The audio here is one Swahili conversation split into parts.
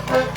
Ano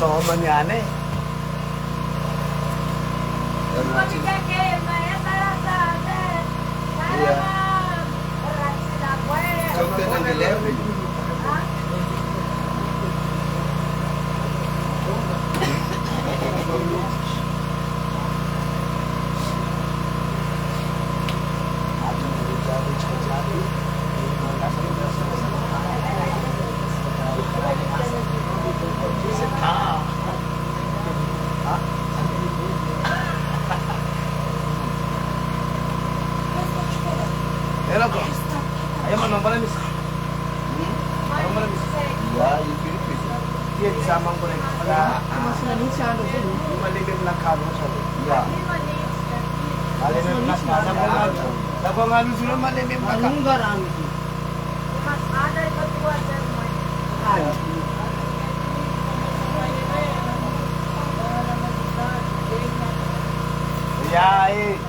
Soman yan eh. Something on the left. Pero ko. Ayaw man malamis. Ayaw malamis. Yeah, you feel it. Iya, disamang ko rin. Mas nanisyado ko. Yung maligid na kamo siya. Yeah. Malimim na sa Dako nga nung sila malimim na ka. Anong garami? Mas anay patuwa dyan mo. Yeah, eh.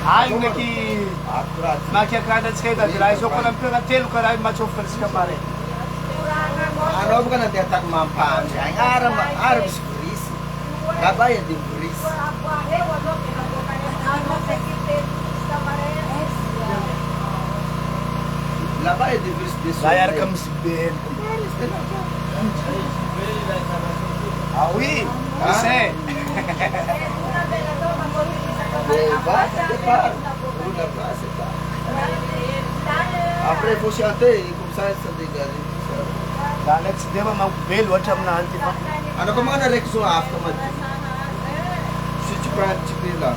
Ay, neki Akurat. makia kada skeda dira iso ko lang pera tel ko ray macho fers ka pare. Ano ba ka natiyatak mampaan siya? Ang Arab si Puris. Kabayan din Puris. Labayan din Puris. Layar kam sibin. Awi, ise. Après, il faut chanter, comme ça dégage. Alex, di ba mag-bail? Watch up na anti pa. Ano ka mga na-reaction after mag si Chiprat Chipila.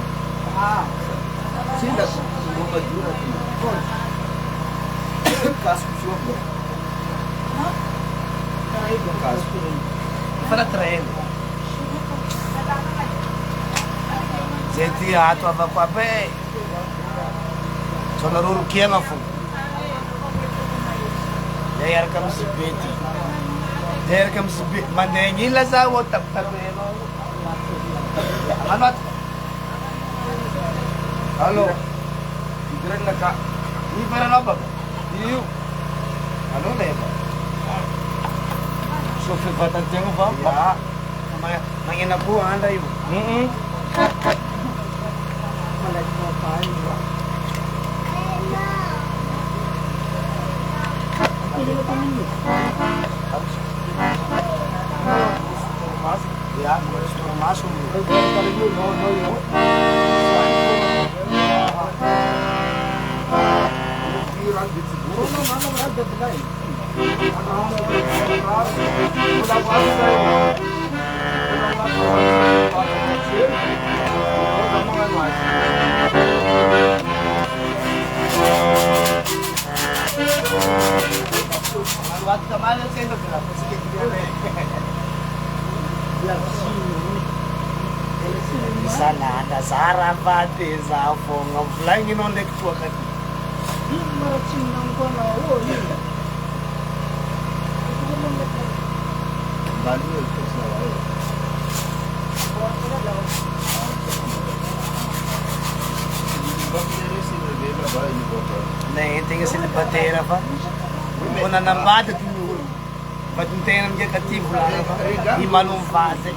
Sila, mga mag-yura. Kaso siya ba? Kaso. Para train. Zeti ato aba kwa be. Sono loro chiama fu. Dayar kam sibeti. Dayar kam sibet mandengi la za wo tap tap no. Anat. Halo. Idren na ka. Ni para na ba? Iyo. Ano na ba? So fe patat jengo ba? Ya. Mangina ko anda yo. Malat mo pa yo. Pili mo kami ni. Mas, ya, mas no, no. No, Ba't kamala sa ino ka? Sige, Sana ada Sarah pati sa phone ng flying in on the tour ka. Balu ito sa wala. Naiintinga sila patera pa. Una ng bata tinuro. Patuntayan ng diyan katim wala na pa. Di malum bata.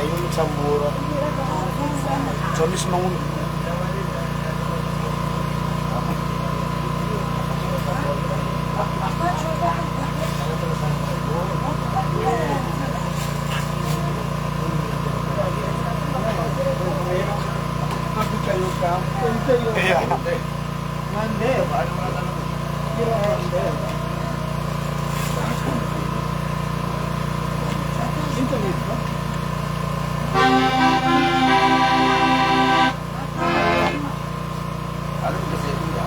Yung sambura. So mismo iya. Mande, paano nga tanong? Internet ba? Ano kasi ito ya?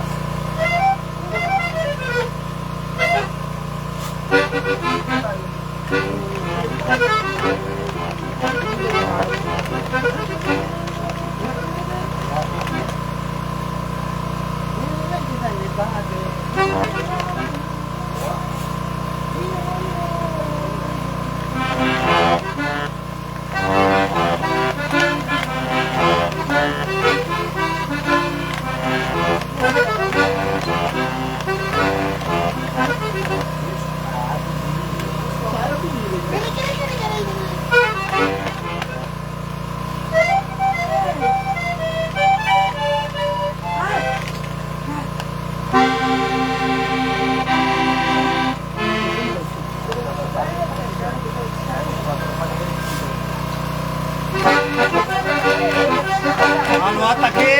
Ano atake?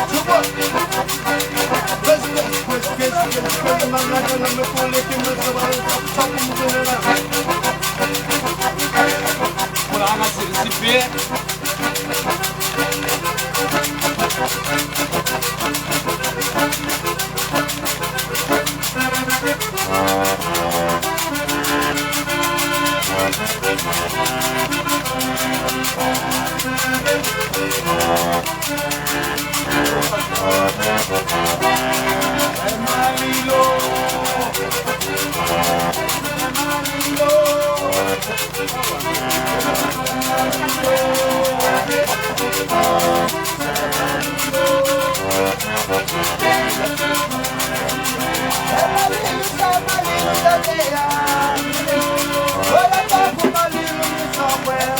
Support! Bes, mga lang na kulit yung mga sa mga na. Wala nga si Pierre. Somewhere.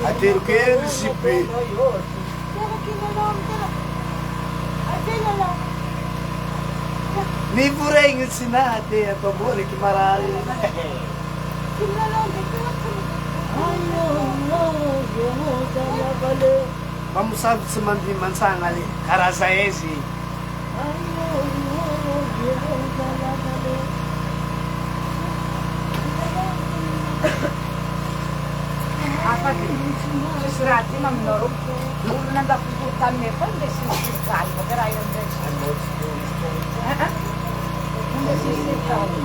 Atero kely sy be. Ni voregny tsy naty ampamboleky marary. Mamusavy tsy mandihy mantsagna le karaza izy. Afaka sisy raha ty aminao olona andafotolo taminay koa nde sisy galy baka raha io ndraiky. Nde sisy galy.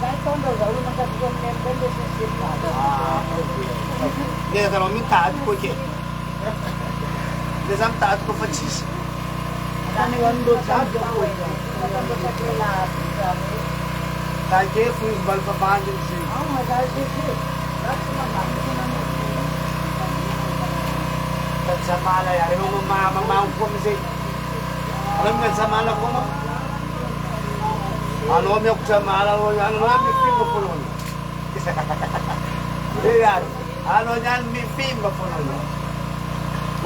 Zay taondra za olona andafotolo aminay koa nde sisy galy. Le zareo mitady koa ke. Le za mitady koa fa tsisy. Zany eo amin'olo jiaby koa. Take fo izy mbaly fabandy izy. Zamala ya, ano mamang ko kasi. Alam nga zamala ko mo. Ano mi ako zamala ko, ano na mi film ko noon. Yan. Ano yan mi film ko noon.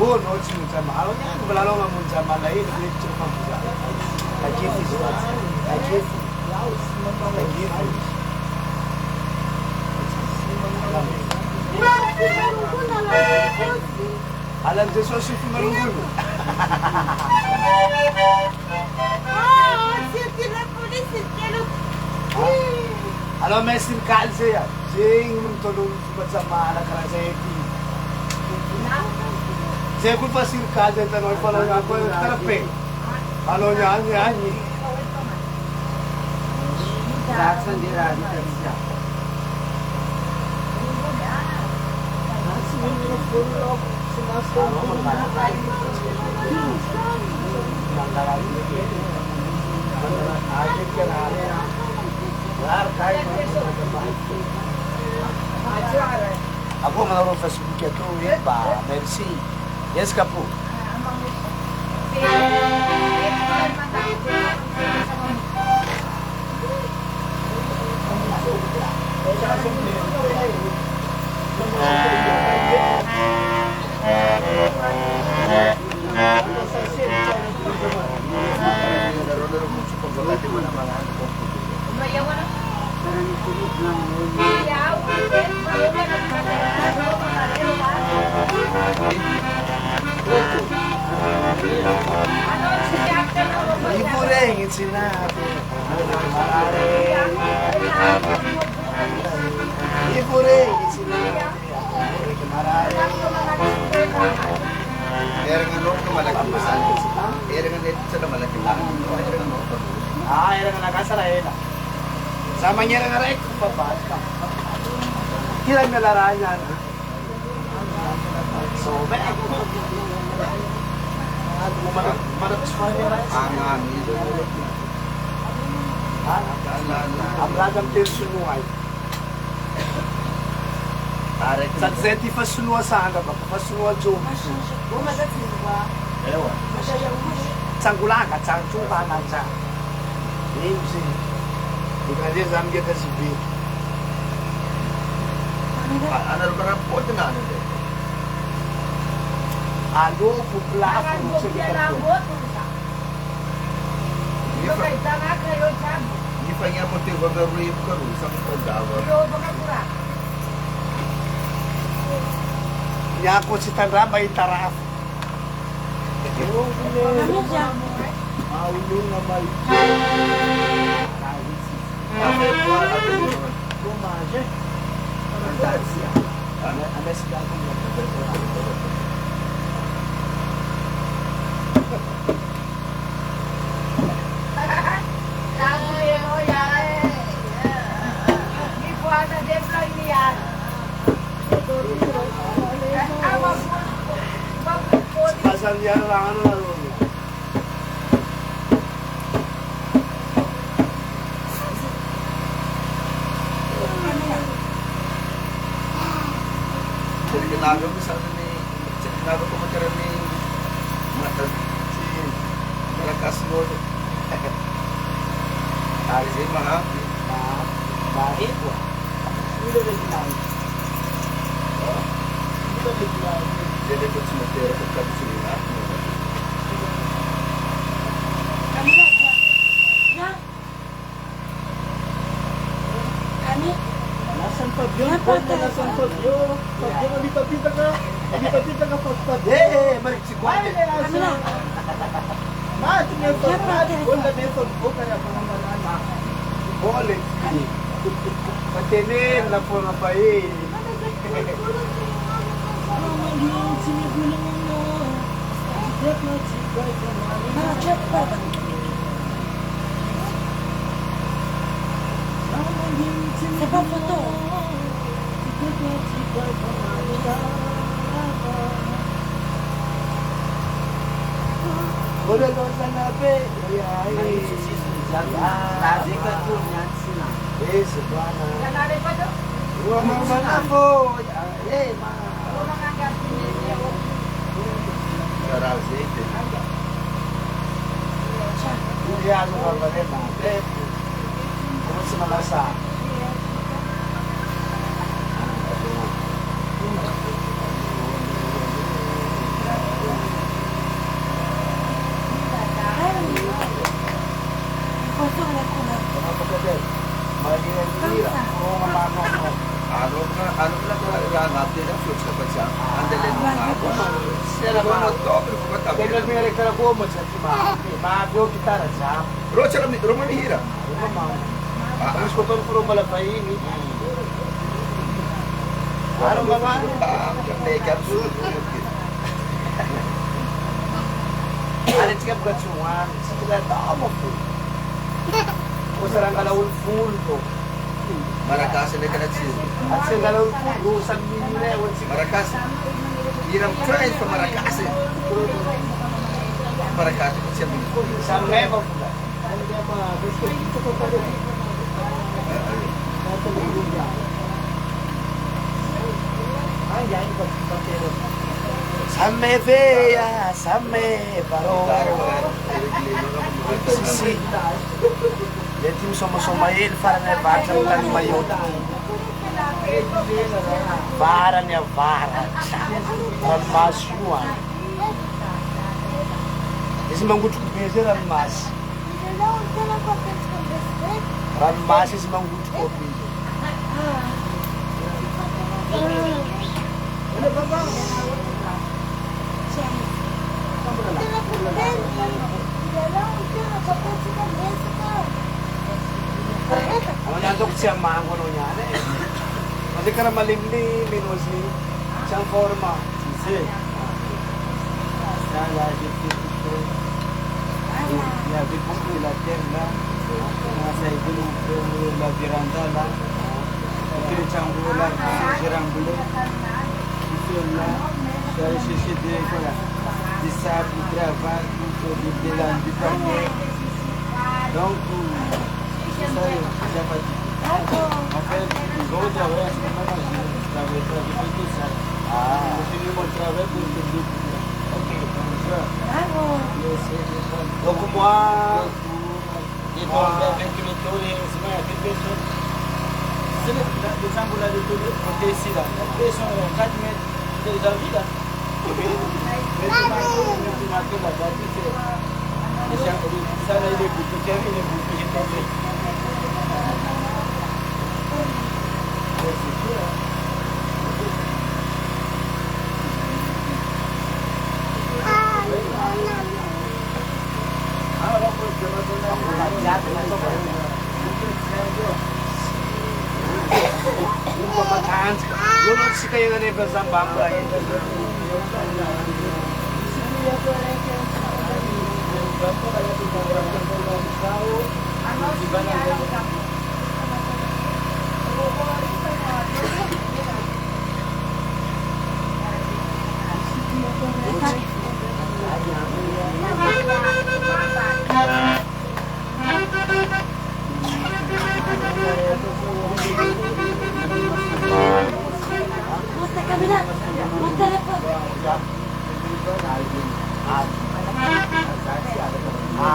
Oh, no si zamala. Ano yan, wala lang mo zamala eh, dito pa mo. Kajifi siya. Kajifi. Alam dia sosok merunggul. Ano may sirkal siya? Sing tulong sa mga nakaraseti. Saya kung pa sirkal siya, tanong pa lang ako yung terapi. Ano niya? Saksan dira di siya. Ako menurut Facebook itu ya Pak Mercy. Yes kapu. Ipureng sinabi. Ipureng sinabi. Era nga no ko malaki masan. Era nga dito sa malaki lang. Era nga no. Era nga nakasaraya. Sama niya nga rek papasta. Kila nalaranya. So, may ako. Angan itu. Ang lagang tersunuay. Sa zeti fasunua sa anga ba? Fasunua jo. Ewa. Tsangulaga, tsangchuka na siya. Imsi. Bukannya zamge ka si B. Ano ba po na ano? Alo, pupla, sige ka po. Hindi pa niya mo tiyo gagawin ko rin sa pagdawa. Niya ako si Tanra, may taraf. Aulo nga may. Kumaje. Ano siya kung pasal yan lang ano na ron. Jadi kenapa misalnya nih, kenapa pemacaran nih mata si malakas mo. Hari ini maaf. Baik po. Hindi na ginagawa. Hindi na ginagawa. Jadi ikut semua daerah dekat di sini lah. Nasaan pa yun? Nasaan pa yun? Pag yun, alita-pita ka. Alita-pita ka pagpad. Balik si Guay. Kami na. Ito niya pagpad. Wala na yung pagpad. Kaya pangamanaan na. Balik. Patinin na po na pa eh. Siapa foto? Boleh doon sa nabe. Tadi kan tuh nyansi lah. Subhana. Nanay pa doon? Huwag mo man ako. Cara azeite. Hindi ako kapalit natin. Kumusta malasa? Ano lang natin ang fruits kapag siya. Andalin mo nga ako. Sila ba na to? Pero kung matabi. Kaya nagpinalik ka na po mo sa tima. Maagyo kita na siya. Rocha lang, Roman hira. Ano ma'am? Terus ko puro malapay ini. Ano ba? Makeup suit. Ada cakap bukan cuman, kita tahu apa tu. Usarang kalawul full tu. Maracas na kanatsin. At sa kalawul full, usang minire, onsi Maracas. Irang tries pa Maracas. Maracas ko siya. sa meba pula. Ano dia pa? Gusto dito ko pa rin. Ay, yan ko pa pero. Samme veya, samme baro. Sisi. Yetim somail farane batang tan mayot. Varan ya varan. Mas yuan. Esse manguto que fez era mas. Mas esse manguto que fez. Ano niya dok siya mango niya eh. Kasi kana malimli minus ni siyang forma. Sisi. Sana dito. Ya di punto la tenda. Nasa ibulu la viranda la. Ito changu la jirambulo. Ito la saya sisi de kola. Di sa trabalho de la ditane. Donc saya dapat hacer otra vez Sini mau travel untuk oke, donc moi itu ada kini semua kita sini di sambula di tu potensi dah peso kat met dari vida itu mati lah jadi saya sana ini buku kami ini buku hitam ni Yun ang si kayo nga nito sa bamba.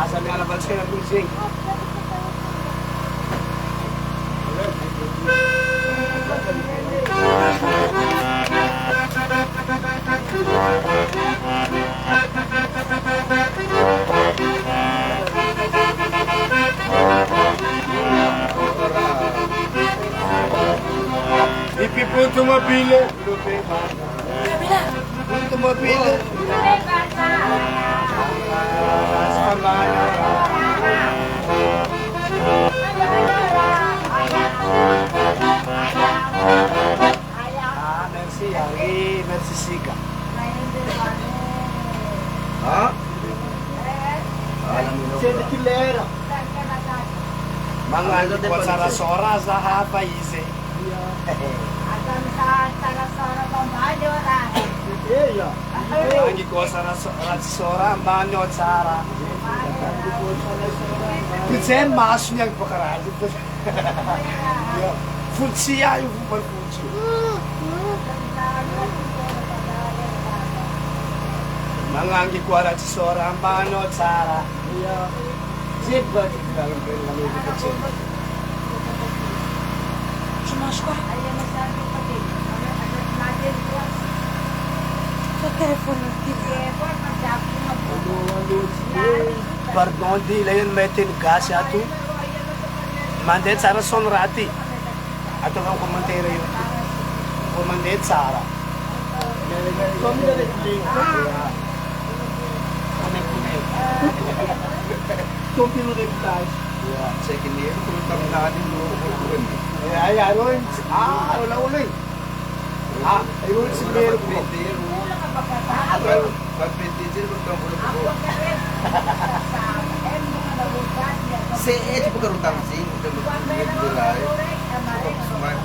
Sabi nga naman siya ng music. Punto mobile. Punto mobile. Merci Ari, merci Sika. Ha? Mga ano po sa rasora sa paise. Lagi ko sa rasora, manyo at sara. Kasi mas niyang pakarali. Futsia yung futsi. Mga ang gikwala at sora, manyo at sara. Zip ba? Chumasko. Pardon di layan metin gas atu. Mandet sara sonrati. Ato kang komantera yun. Komandet sara. Kompilo de tais. Second year, kurang tamu natin kurang. Ay, ano yun? Ano na ulit? Ayun si Mero ko. Wala ka pagkatao. Pag-pintijer, kurang kurang Ako ko. ka rin. Sa akin, mga nabutan. Si Ed, kurang tamu sih, kurang mulai. Smart.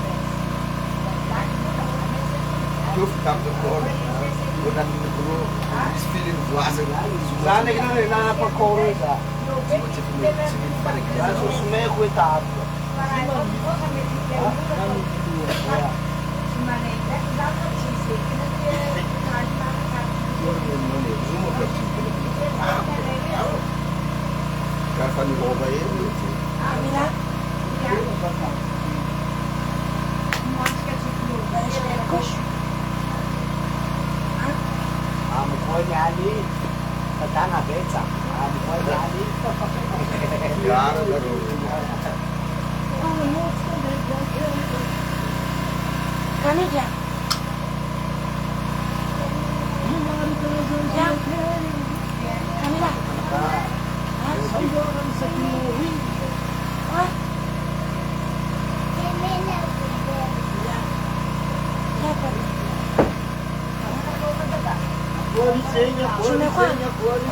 Duft kam ke kor. Udah guru feeling puasa. Sana ka na rin nakapag-chorus ah. Balik. Kaso sumeko itaat ko. Kapan mau bayar? Kamila? Amo ko ni Ali. Tatanga betsa. Amo ko ni Ali. Claro, claro. Kamila? Kamila?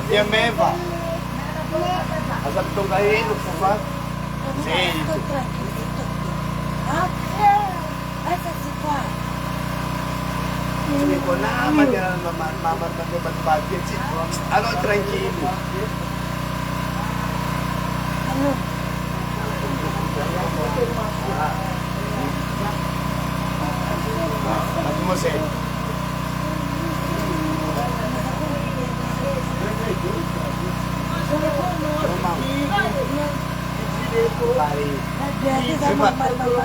Dia meva. Asap tong kain ko ba? Hindi ko na madyan mamat ng budget. Ano tranquilo. Ano? Ano mo say?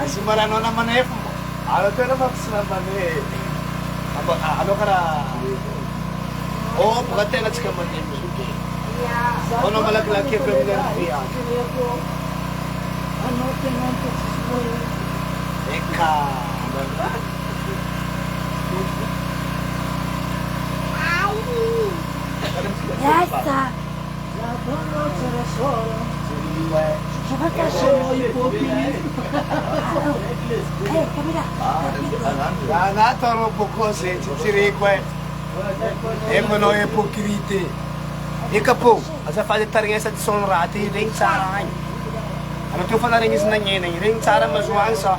Simula naman eh. Ano ka naman naman eh. Ano ka na? Oo, pagkatay na siya man din. Ano malaglaki pa rin yan? Eka. Yasa. Kamila. Gana toro buko se sirikwe. Emono e pokirite. Ika po, asa fali taringa sa sonrati ring sarang. Ano tu fala ring is na nyena ring sara mazuang sa.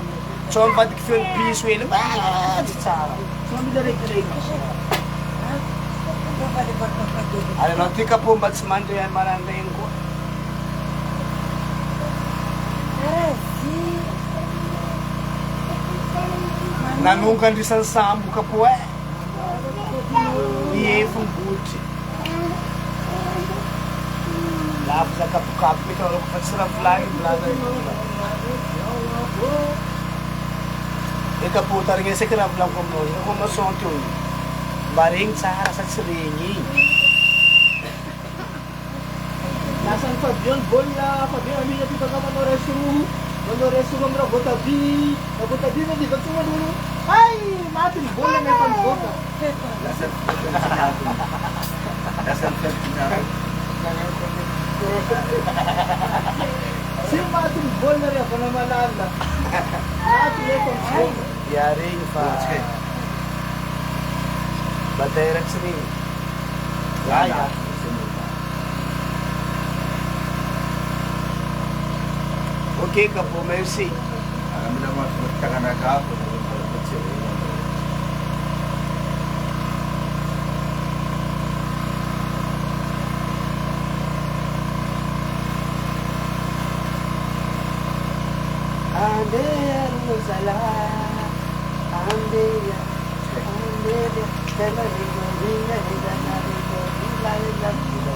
Chom bad kfun peace wel ba sara. Chom direct ring. Ano no tika po batsman to yan malandayin ko. Nanungan di san sambu ka po eh. Iye fun buti. Laf sa kapukap ito ako pagsarap lagi blaga ito. Ika po taringa sa kirap lang kung mo. Kung masong ito. Baring sa sa siringi. Nasan Fabian bola, Fabian amiga kita ka manoresu kamera gotabi na di cuma dulu. Ay, mati bola na pagkota. Dasar terkenal. Si mati bola rin ako na malala. Mati ito. Yaring pa. Batay sini. Laya. Okay ka po, merci. Alam mo naman, magkakanagapo. Ande Nuzala, ande Tela Rigo, Ringa, Ringa, Rigo, Ringa, Ringa, Ringa,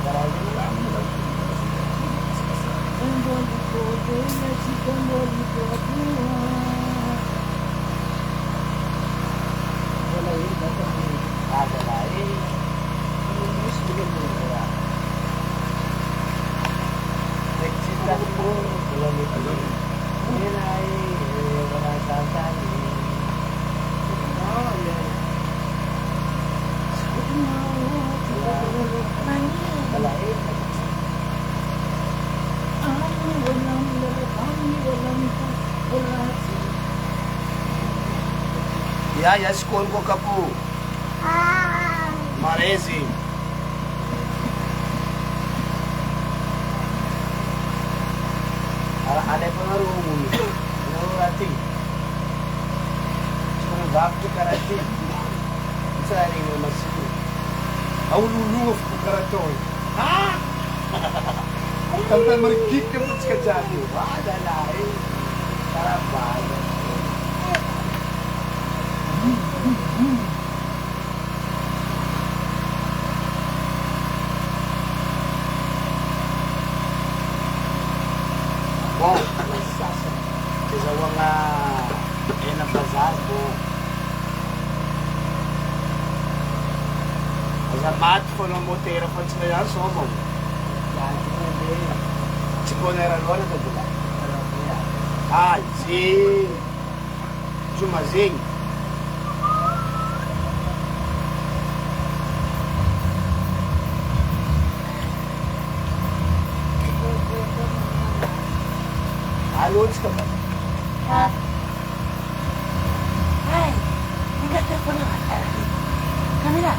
Ya sekolah ko kapu. Marezi. Ada pengaruh umum. Nanti. Cuma waktu karate. Bisa ni masih. Awal dulu aku karate. Ah. Tanpa merikik kamu sekejap. Ada lain. Cara banyak. Bom, vocês vão lá na bazar, mas a mato foi uma moteira, pode ser melhor só, bom. Tipo, não era agora, tá de lá. Ai, sim. Jumazinho. Lutz ka ba? Ay, hindi ka po naman. Camila.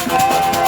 Thank you.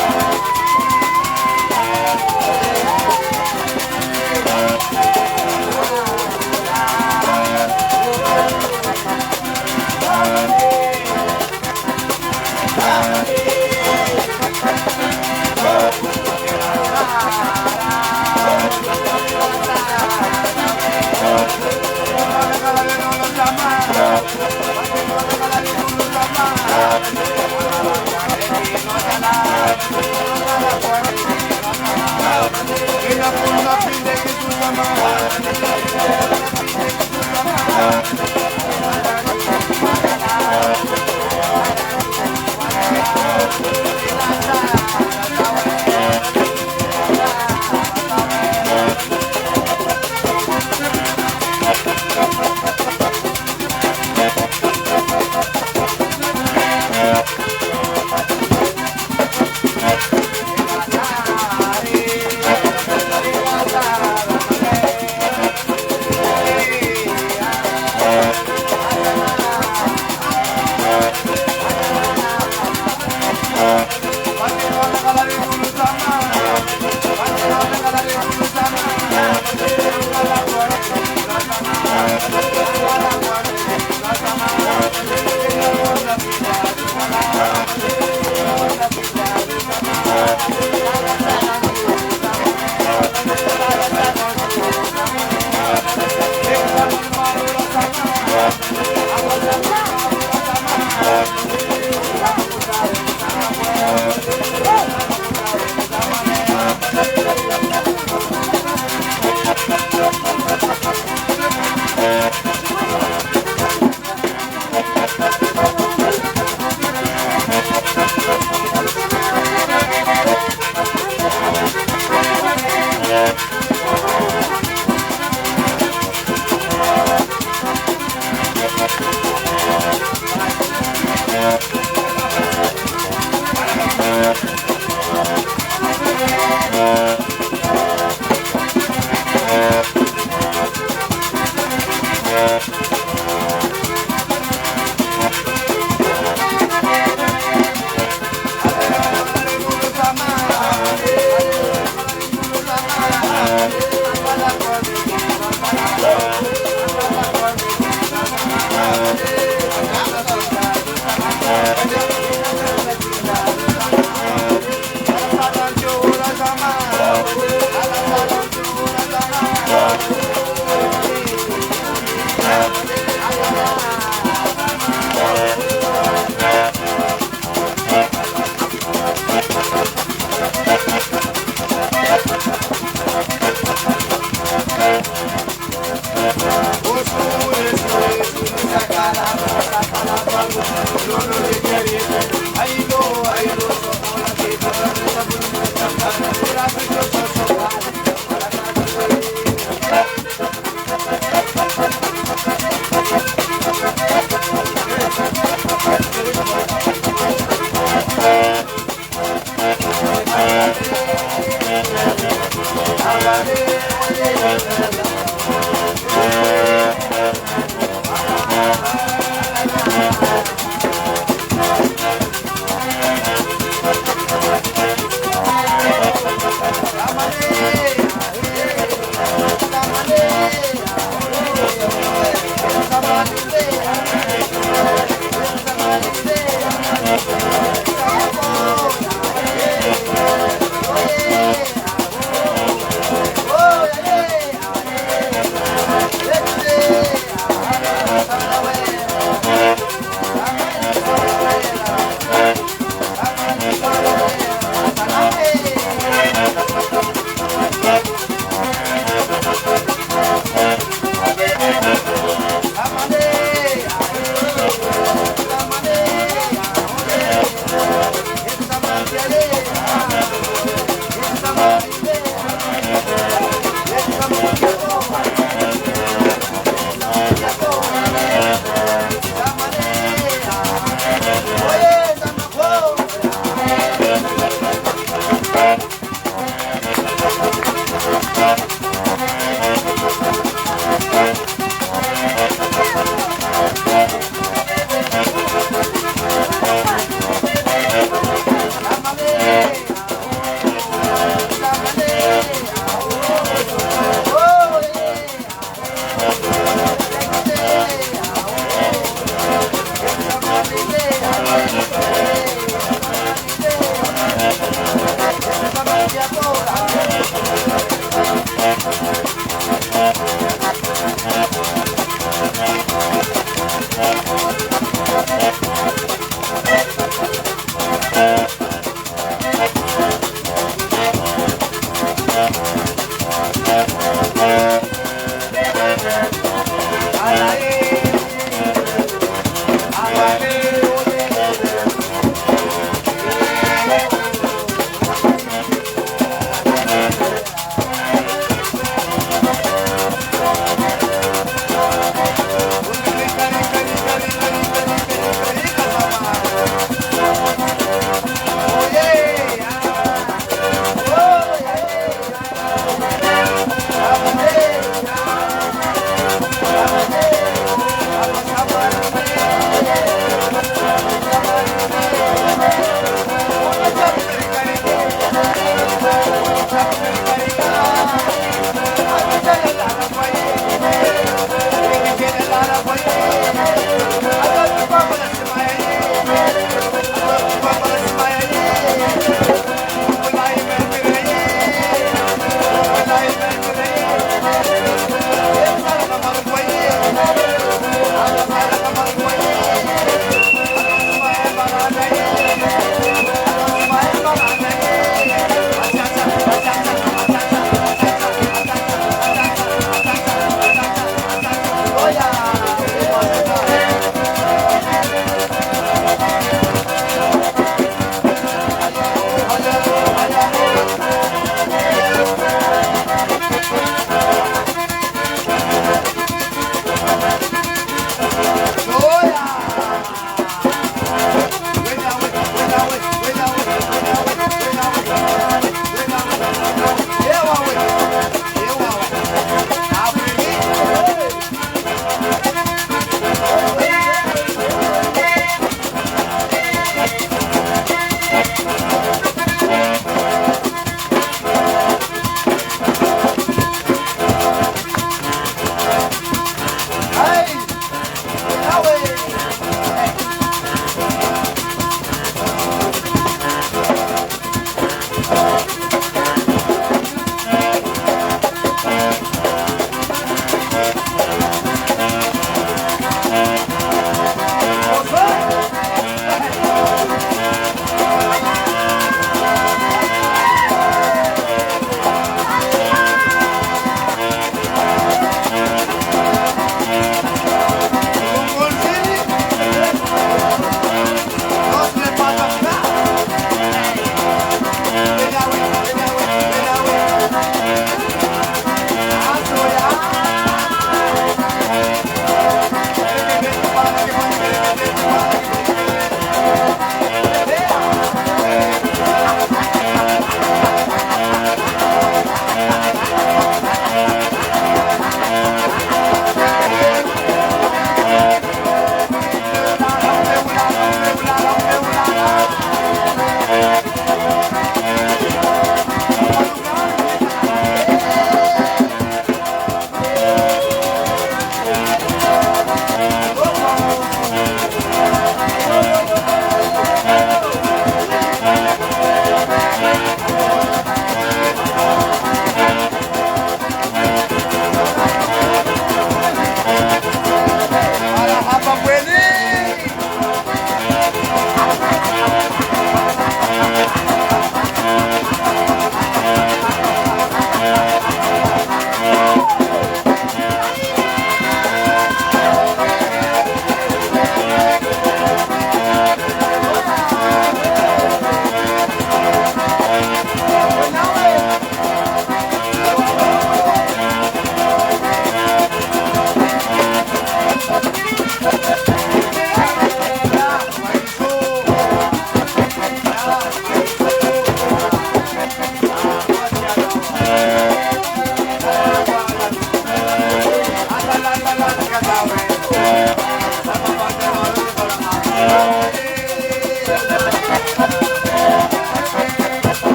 Hey!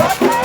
What?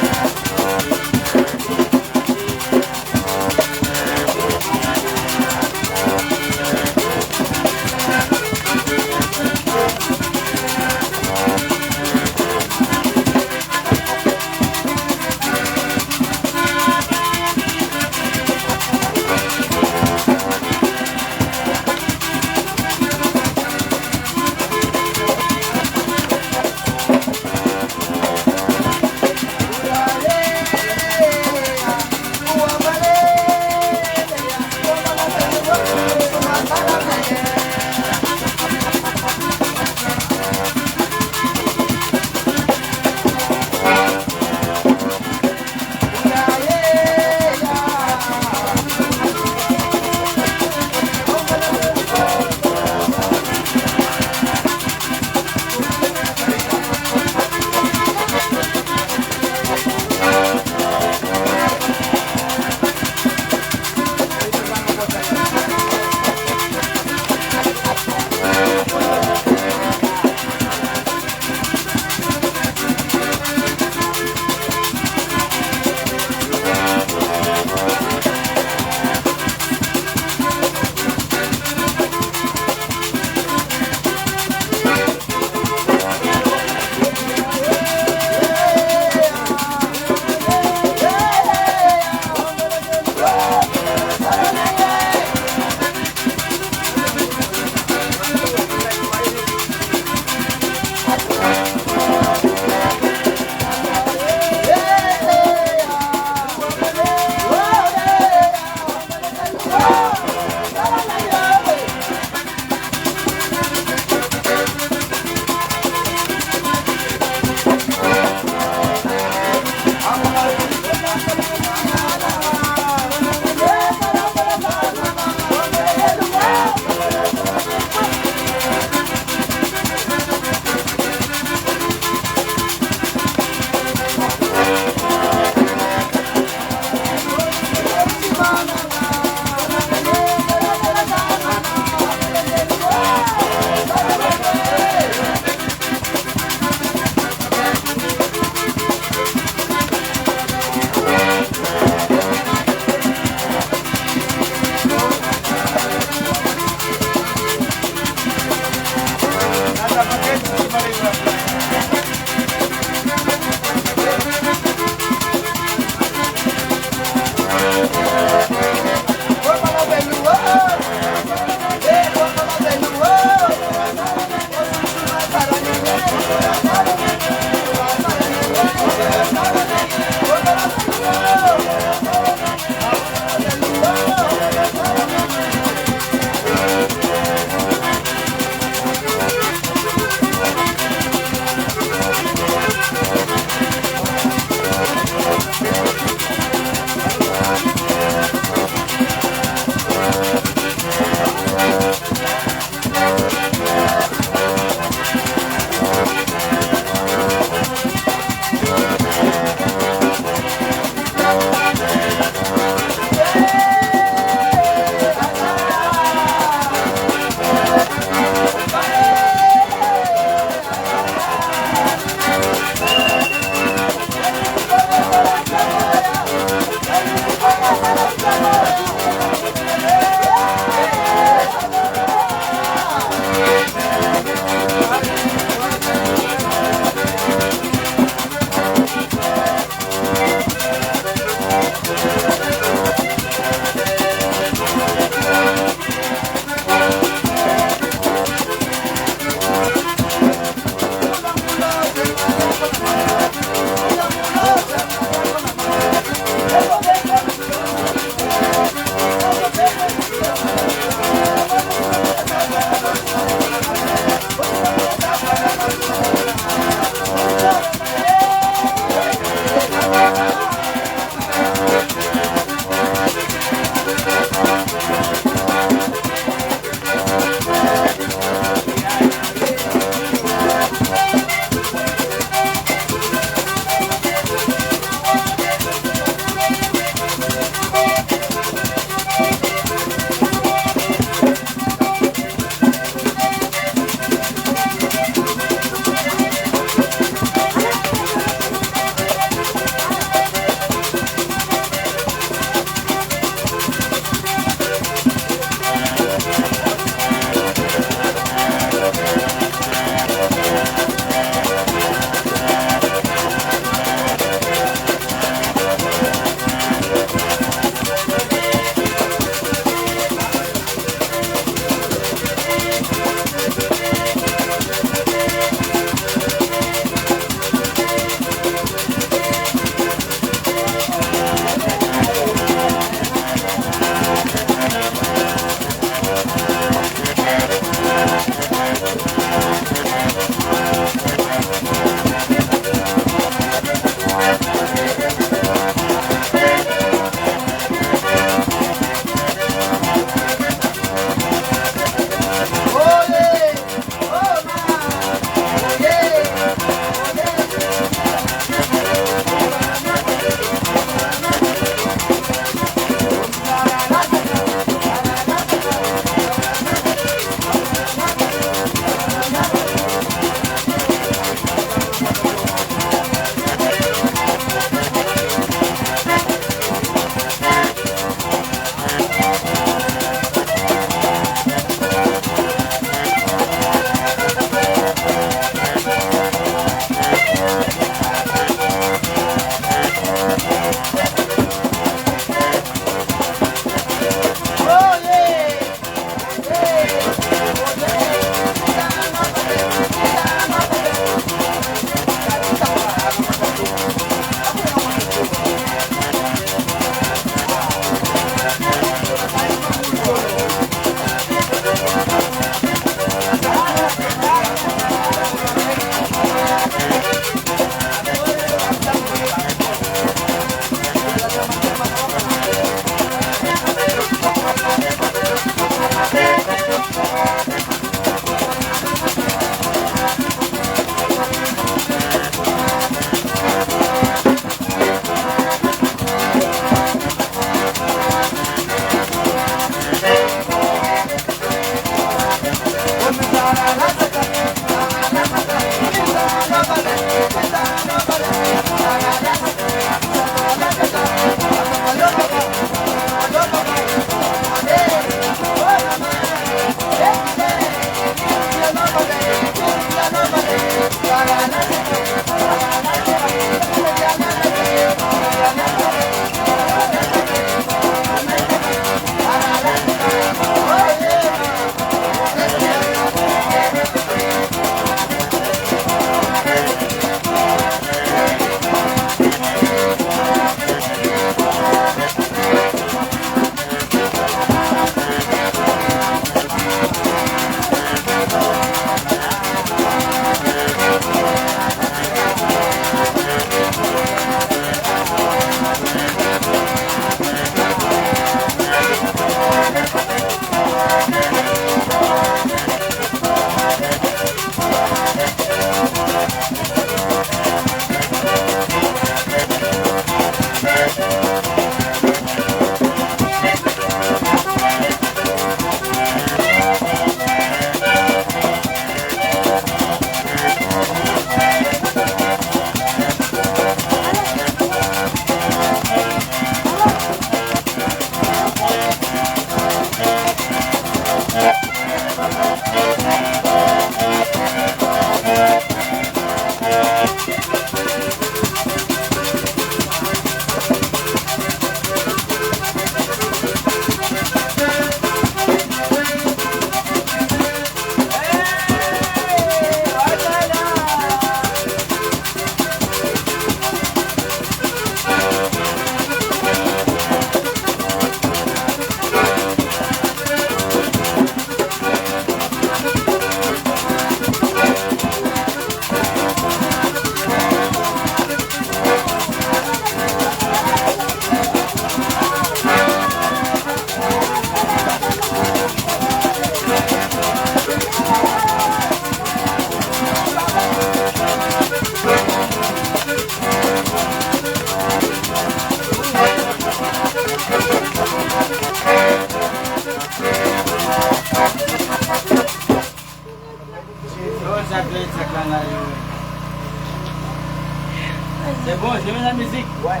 C'est bon, je mets la musique. Ouais.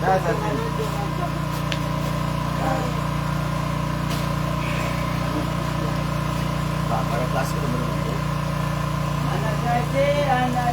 Là, ça fait. Pak, para kelas itu benar-benar. Anak saya, anak